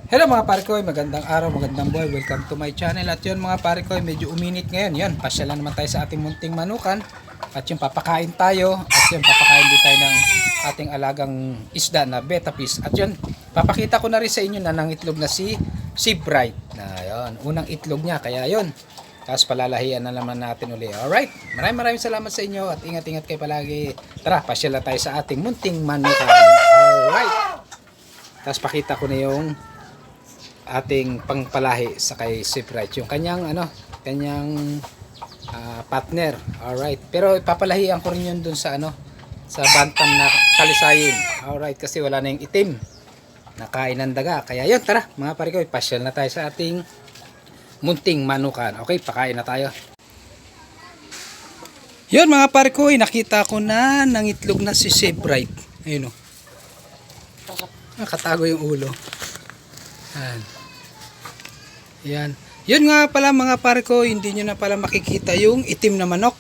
Hello mga pare ko, magandang araw, magandang buhay. Welcome to my channel. At yun mga pare ko, medyo uminit ngayon. Yan, pasyalan naman tayo sa ating munting manukan. At yung papakain tayo. At yun, papakain din tayo ng ating alagang isda na betta fish. At yun, papakita ko na rin sa inyo na nangitlog na si Seabright. Na yun, unang itlog niya. Kaya yun, tapos palalahian na naman natin uli. Alright, maraming salamat sa inyo. At ingat-ingat kayo palagi. Tara, pasyalan tayo sa ating munting manukan. Alright. Tapos pakita ko na yung ating pangpalahi sa kay Seabright, yung kanyang partner. Alright, pero papalahian ko rin yun dun sa sa bantam na kalisayin. Alright, kasi wala na yung itim nakain ng daga. Kaya yun, tara mga pare ko, pasyal na tayo sa ating munting manukan. Okay, pakain na tayo. Yun mga pare ko, nakita ko na nangitlog na si Seabright. Ayun o, nakatago yung ulo. Yan. Yun nga pala mga pare ko, hindi nyo na pala makikita yung itim na manok.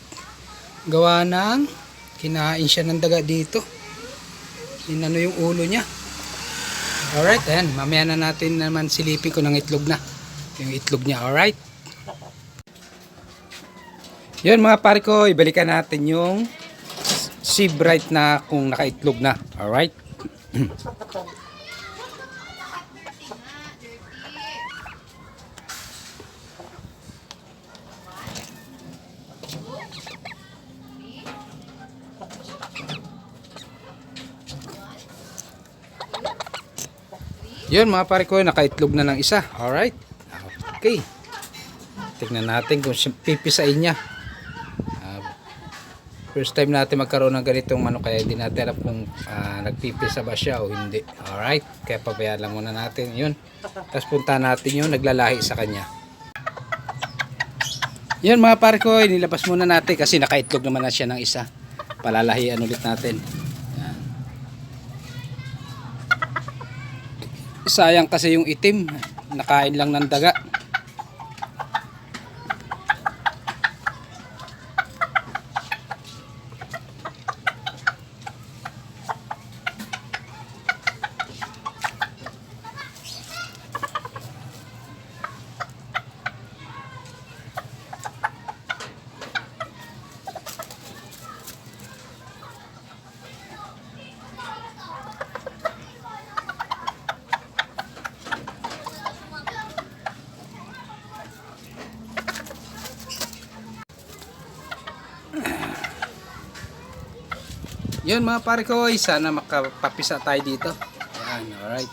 Gawa ng kinain siya ng daga dito. Inano yung ulo niya. Alright, ayan. Mamaya na natin naman silipin ko ng itlog na. Yung itlog niya, alright. Yun mga pare ko, ibalikan natin yung Seabright na kung nakaitlog na. Alright. Yun mga pare ko, nakaitlog na ng isa. Alright. Okay. Tignan natin kung pipisain niya. First time natin magkaroon ng ganitong manok, kaya hindi natin alam kung nagpipisa ba siya o hindi. Alright. Kaya pabayaan lang muna natin. Yun. Tapos punta natin yung naglalahi sa kanya. Yun mga pare ko, nilabas muna natin kasi nakaitlog naman na siya ng isa. Palalahian ulit natin. Sayang kasi yung itim, nakain lang ng daga. Yun mga pare ko, sana makapapisa tayo dito. Ayan, alright.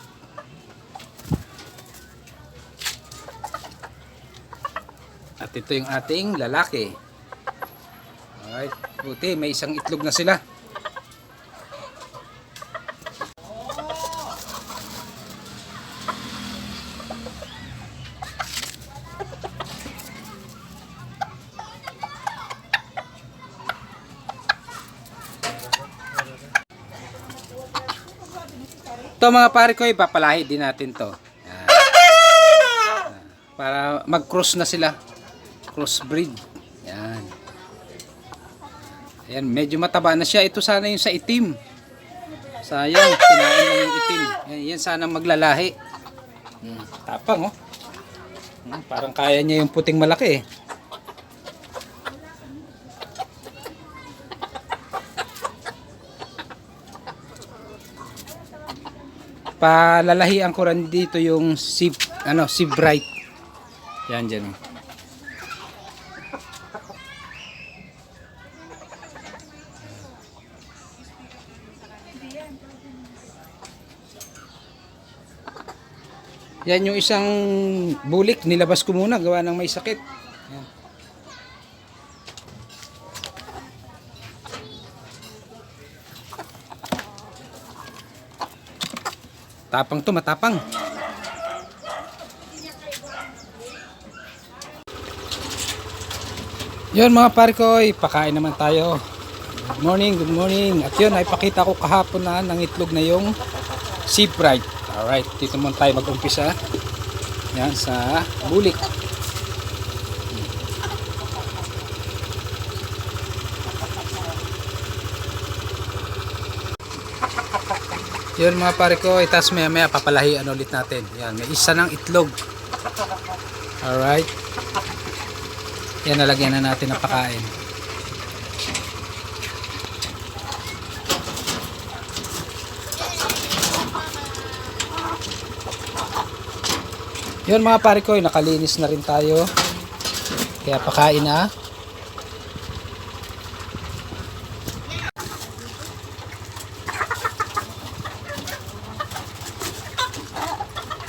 At ito yung ating lalaki. Alright, buti may isang itlog na sila. Ito mga pare ko, ipapalahi din natin to. Para mag-cross na sila. Crossbreed. Yan. Ayan, medyo mataba na siya. Ito sana yung sa itim. Sayang, kinain lang yung itim. Yan sana maglalahi. Tapang oh. Parang kaya niya yung puting malaki eh. Palalahian ko rin dito yung Seabright. Yan dyan. Yan yung isang bulik, nilabas ko muna gawa ng may sakit. Yan. Tapang to, matapang. Yun mga pare ko, pakain naman tayo. Good morning, good morning. At yun, ay pakita ko kahapon na nangitlog na yung Seabright. Alright, dito muna tayo mag-umpisa. Yan, sa bulik. Yun mga pare ko, itas maya maya papalahian ulit natin. Yan, may isa ng itlog. Alright. Yan, nalagyan na natin ng pakain. Yun mga pare ko, nakalinis na rin tayo. Kaya pakain na.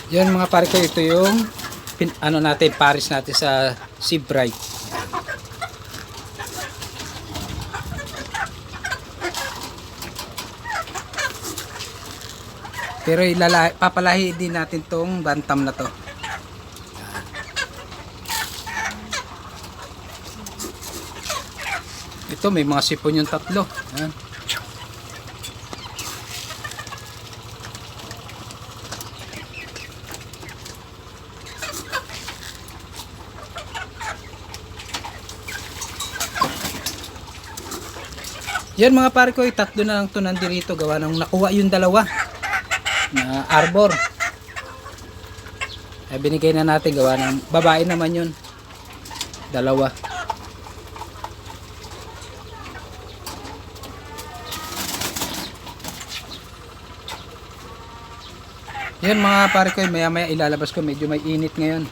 Yun mga pare ko, ito yung ano natin, pares natin sa Sea Bright. Pero papalahi din natin tong bantam na to. Ito may mga sipon yung tatlo. Ayan. Yan mga pare ko, tatlo na lang to nandirito gawa nang nakuha yung dalawa na arbor. Ay binigay na natin gawa ng babae naman yun. Dalawa. Yan mga pare ko, maya maya ilalabas ko, medyo may init ngayon.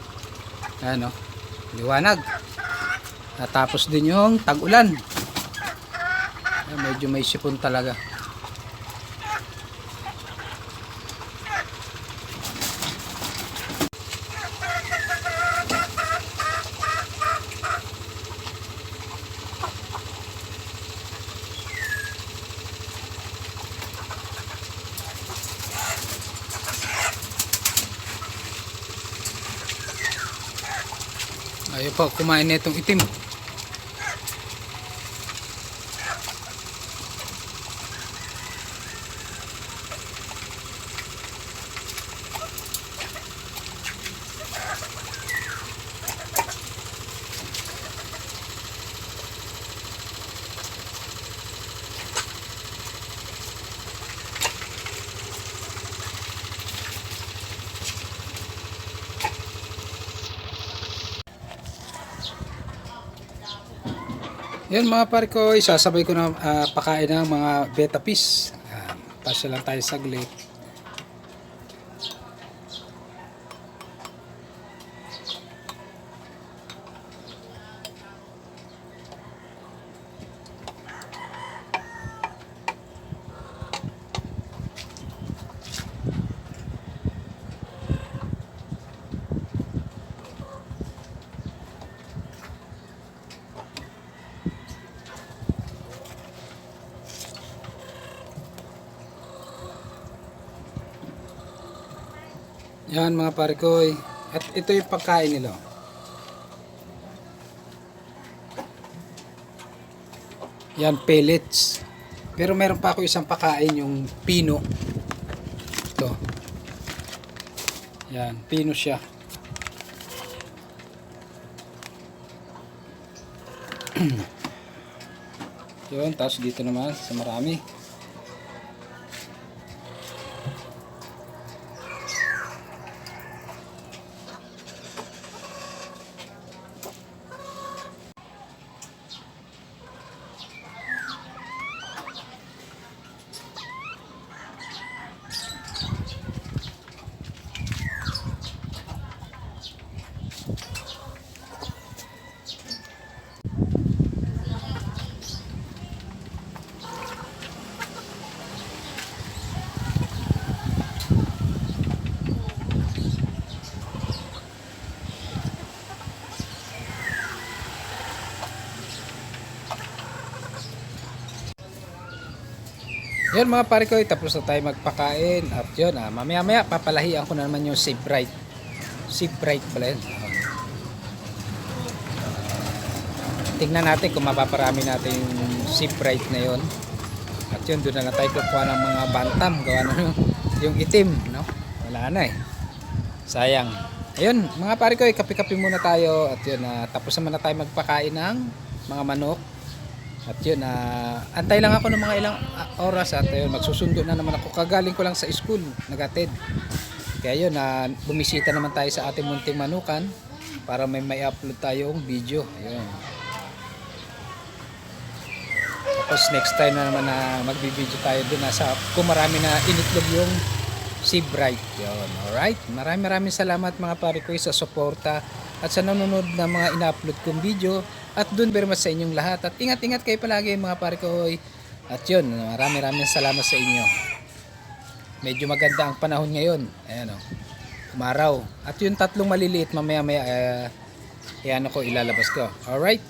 Ano, liwanag. Natapos din yung tag-ulan. Medyo may sipon talaga. Ayaw pa kumain na itong itim. Yan mga pare ko, isasabay ko na pakain ng mga betta fish. Pasya lang tayo saglit. Yan mga pare ko, at ito yung pagkain nila. Yan, pellets. Pero meron pa ako isang pakain, yung pino. Ito. Yan, pino siya. Yun, tapos dito naman sa marami. Yan mga pare ko, tapos na tayo magpakain. At yun, mamaya maya papalahian ko na naman yung Sea Bright. Sea Bright pala yun. Tingnan natin kung mapaparami natin yung Sea Bright na yun. At yun, doon na lang tayo kukuha ng mga bantam. Gawa na yung itim, no? Wala na eh. Sayang. Ayun, mga pare ko, kape-kape muna tayo. At yun, tapos naman na tayo magpakain ng mga manok. At yun, antay lang ako ng mga ilang oras at yun, magsusundo na naman ako. Kagaling ko lang sa school, nagatid. Kaya yun, bumisita naman tayo sa ating munting manukan para may upload tayong video. Ayun. Tapos next time na naman na magbibideo tayo dun kung marami na initlog yung Sea Bright. Yun, alright. Maraming salamat mga pare ko sa suporta at sa nanonood ng mga ina-upload kong video. At dun very much sa inyong lahat. At ingat-ingat kayo palagi mga pare ko. At yun, maraming salamat sa inyo. Medyo maganda ang panahon ngayon. Ayan o. Umaraw. At yung tatlong maliliit mamaya-maya, yan ako ilalabas ko. Alright.